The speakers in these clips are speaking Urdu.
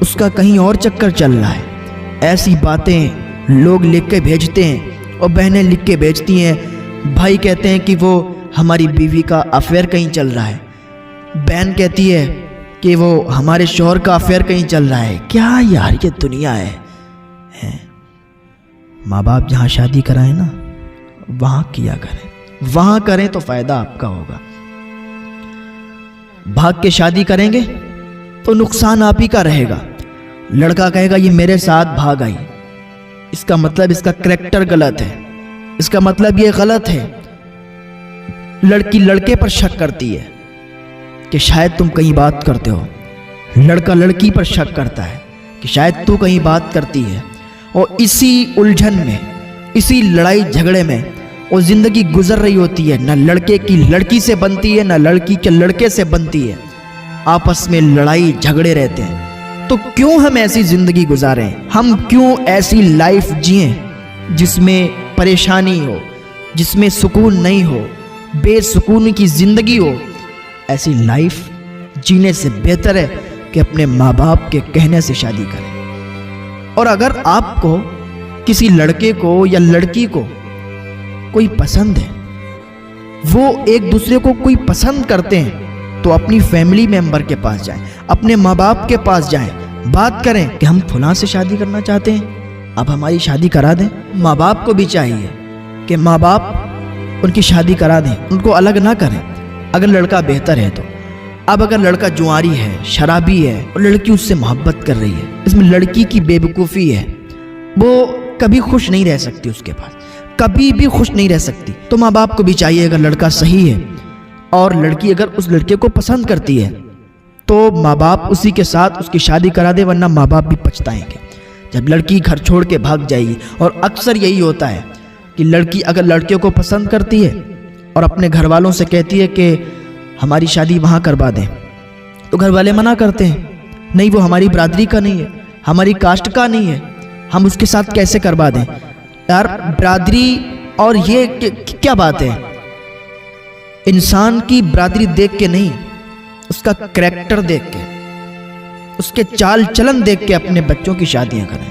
اس کا کہیں اور چکر چل رہا ہے۔ ایسی باتیں لوگ لکھ کے بھیجتے ہیں اور بہنیں لکھ کے بھیجتی ہیں، بھائی کہتے ہیں کہ وہ ہماری بیوی کا افیئر کہیں چل رہا ہے، بہن کہتی ہے کہ وہ ہمارے شوہر کا افیئر کہیں چل رہا ہے۔ کیا یار یہ دنیا ہے۔ ماں باپ جہاں شادی کرائیں نا وہاں کیا کریں، وہاں کریں تو فائدہ آپ کا ہوگا۔ بھاگ کے شادی کریں گے تو نقصان آپ ہی کا رہے گا۔ لڑکا کہے گا یہ میرے ساتھ بھاگ آئی، اس کا مطلب اس کا کریکٹر غلط ہے، اس کا مطلب یہ غلط ہے۔ لڑکی لڑکے پر شک کرتی ہے کہ شاید تم کہیں بات کرتے ہو، لڑکا لڑکی پر شک کرتا ہے کہ شاید تو کہیں بات کرتی ہے، اور اسی الجھن میں، اسی لڑائی جھگڑے میں وہ زندگی گزر رہی ہوتی ہے۔ نہ لڑکے کی لڑکی سے بنتی ہے، نہ لڑکی کے لڑکے سے بنتی ہے، آپس میں لڑائی جھگڑے رہتے ہیں۔ تو کیوں ہم ایسی زندگی گزاریں؟ ہم کیوں ایسی لائف جئیں جس میں پریشانی ہو، جس میں سکون نہیں ہو، بے سکون کی زندگی ہو؟ ایسی لائف جینے سے بہتر ہے کہ اپنے ماں باپ کے کہنے سے شادی کریں۔ اور اگر آپ کو کسی لڑکے کو یا لڑکی کو کوئی پسند ہے، وہ ایک دوسرے کو کوئی پسند کرتے ہیں، تو اپنی فیملی ممبر کے پاس جائیں، اپنے ماں باپ کے پاس جائیں، بات کریں کہ ہم فلاں سے شادی کرنا چاہتے ہیں، آپ ہماری شادی کرا دیں۔ ماں باپ کو بھی چاہیے کہ ماں باپ ان کی شادی کرا دیں، ان کو الگ نہ کریں اگر لڑکا بہتر ہے تو۔ اب اگر لڑکا جواری ہے، شرابی ہے، اور لڑکی اس سے محبت کر رہی ہے، اس میں لڑکی کی بے وقوفی ہے، وہ کبھی خوش نہیں رہ سکتی، اس کے پاس کبھی بھی خوش نہیں رہ سکتی۔ تو ماں باپ کو بھی چاہیے اگر لڑکا صحیح ہے اور لڑکی اگر اس لڑکے کو پسند کرتی ہے تو ماں باپ اسی کے ساتھ اس کی شادی کرا دے، ورنہ ماں باپ بھی پچھتائیں گے جب لڑکی گھر چھوڑ کے بھاگ جائے گی۔ اور اکثر یہی ہوتا ہے کہ لڑکی اگر لڑکے کو پسند کرتی ہے اور اپنے گھر والوں سے کہتی ہے کہ ہماری شادی وہاں کروا دیں، تو گھر والے منع کرتے ہیں، نہیں وہ ہماری برادری کا نہیں ہے، ہماری کاسٹ کا نہیں ہے، ہم اس کے ساتھ کیسے کروا دیں؟ یار برادری اور یہ کیا بات ہے؟ انسان کی برادری دیکھ کے نہیں، اس کا کریکٹر دیکھ کے، اس کے چال چلن دیکھ کے اپنے بچوں کی شادیاں کریں۔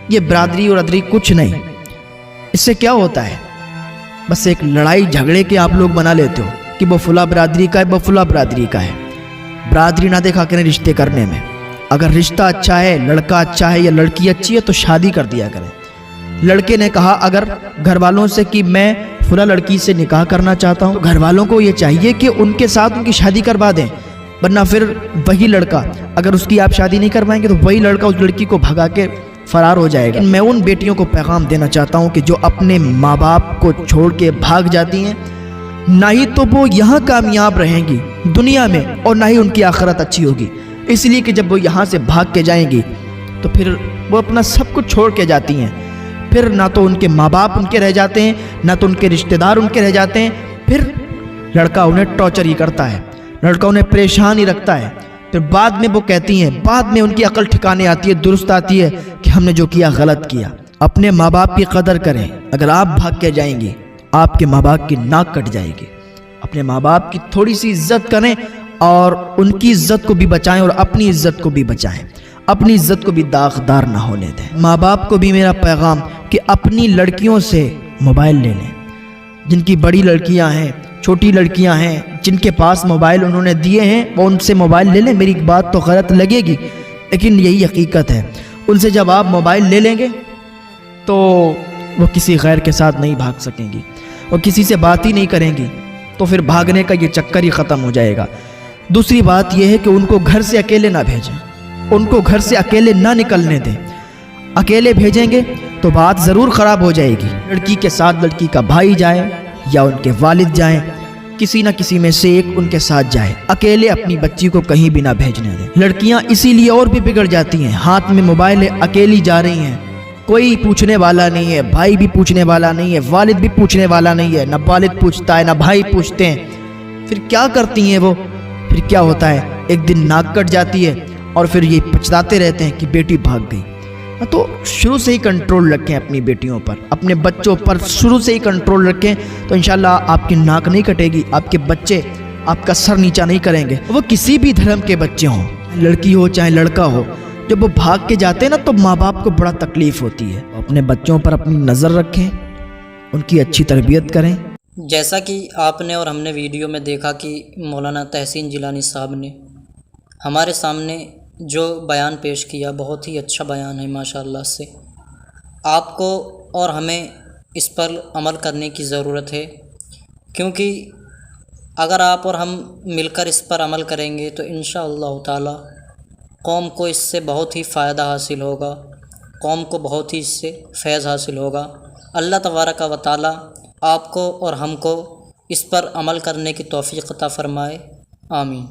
یہ برادری اور ادری کچھ نہیں۔ اس سے کیا ہوتا ہے؟ بس ایک لڑائی جھگڑے کے آپ لوگ بنا لیتے ہو کہ وہ فلاں برادری کا ہے، وہ فلاں برادری کا ہے۔ برادری نہ دیکھا کریں رشتے کرنے میں۔ اگر رشتہ اچھا ہے، لڑکا اچھا ہے یا لڑکی اچھی ہے تو شادی کر دیا کریں۔ لڑکے نے کہا اگر گھر والوں سے کہ میں فلاں لڑکی سے نکاح کرنا چاہتا ہوں، تو گھر والوں کو یہ چاہیے کہ ان کے ساتھ ان کی شادی کروا دیں، ورنہ پھر وہی لڑکا اگر اس کی آپ شادی نہیں کروائیں گے تو وہی لڑکا اس لڑکی کو بھگا کے فرار ہو جائے گا۔ میں ان بیٹیوں کو پیغام دینا چاہتا ہوں کہ جو اپنے ماں باپ کو چھوڑ کے بھاگ جاتی ہیں، نہ ہی تو وہ یہاں کامیاب رہیں گی دنیا میں، اور نہ ہی ان کی آخرت اچھی ہوگی، اس لیے کہ جب وہ یہاں سے بھاگ کے جائیں گی تو پھر وہ اپنا سب کچھ چھوڑ کے جاتی ہیں، پھر نہ تو ان کے ماں باپ ان کے رہ جاتے ہیں، نہ تو ان کے رشتہ دار ان کے رہ جاتے ہیں، پھر لڑکا انہیں ٹارچر ہی کرتا ہے، لڑکا انہیں پریشان ہی رکھتا ہے، پھر بعد میں وہ کہتی ہیں، بعد میں ان کی عقل ٹھکانے آتی ہے، درست آتی ہے کہ ہم نے جو کیا غلط کیا۔ اپنے ماں باپ کی قدر کریں، اگر آپ بھاگ کے جائیں گی آپ کے ماں باپ کی ناک کٹ جائے گی۔ اپنے ماں باپ کی تھوڑی سی عزت کریں اور ان کی عزت کو بھی بچائیں اور اپنی عزت کو بھی بچائیں، اپنی عزت کو بھی داغدار نہ ہونے دیں۔ ماں باپ کو بھی میرا پیغام کہ اپنی لڑکیوں سے موبائل لے لیں، جن کی بڑی لڑکیاں ہیں، چھوٹی لڑکیاں ہیں، جن کے پاس موبائل انہوں نے دیے ہیں، وہ ان سے موبائل لے لیں۔ میری بات تو غلط لگے گی لیکن یہی حقیقت ہے۔ ان سے جب آپ موبائل لے لیں گے تو وہ کسی غیر کے ساتھ نہیں بھاگ سکیں گی، اور کسی سے بات ہی نہیں کریں گی، تو پھر بھاگنے کا یہ چکر ہی ختم ہو جائے گا۔ دوسری بات یہ ہے کہ ان کو گھر سے اکیلے نہ بھیجیں، ان کو گھر سے اکیلے نہ نکلنے دیں۔ اکیلے بھیجیں گے تو بات ضرور خراب ہو جائے گی۔ لڑکی کے ساتھ لڑکی کا بھائی جائے یا ان کے والد جائیں، کسی نہ کسی میں سے ایک ان کے ساتھ جائے، اکیلے اپنی بچی کو کہیں بھی نہ بھیجنے دیں۔ لڑکیاں اسی لیے اور بھی بگڑ جاتی ہیں، ہاتھ میں موبائل ہے، اکیلی جا رہی ہیں، کوئی پوچھنے والا نہیں ہے، بھائی بھی پوچھنے والا نہیں ہے، والد بھی پوچھنے والا نہیں ہے، نہ والد پوچھتا ہے نہ بھائی پوچھتے ہیں۔ پھر کیا کرتی ہیں وہ؟ پھر کیا ہوتا ہے، ایک دن ناک کٹ جاتی ہے اور پھر یہ پچھتاتے رہتے ہیں کہ بیٹی بھاگ گئی۔ تو شروع سے ہی کنٹرول رکھیں اپنی بیٹیوں پر، اپنے بچوں پر شروع سے ہی کنٹرول رکھیں، تو انشاءاللہ آپ کی ناک نہیں کٹے گی، آپ کے بچے آپ کا سر نیچا نہیں کریں گے۔ وہ کسی بھی دھرم کے بچے ہوں، لڑکی ہو چاہے لڑکا ہو، جب وہ بھاگ کے جاتے ہیں نا تو ماں باپ کو بڑا تکلیف ہوتی ہے. اپنے بچوں پر اپنی نظر رکھیں، ان کی اچھی تربیت کریں. جیسا کہ آپ نے اور ہم نے ویڈیو میں دیکھا کہ مولانا تحسین جیلانی صاحب نے ہمارے سامنے جو بیان پیش کیا، بہت ہی اچھا بیان ہے ماشاءاللہ سے. آپ کو اور ہمیں اس پر عمل کرنے کی ضرورت ہے، کیونکہ اگر آپ اور ہم مل کر اس پر عمل کریں گے تو انشاءاللہ تعالی قوم کو اس سے بہت ہی فائدہ حاصل ہوگا، قوم کو بہت ہی اس سے فیض حاصل ہوگا. اللہ تبارک و تعالی آپ کو اور ہم کو اس پر عمل کرنے کی توفیق عطا فرمائے. آمین.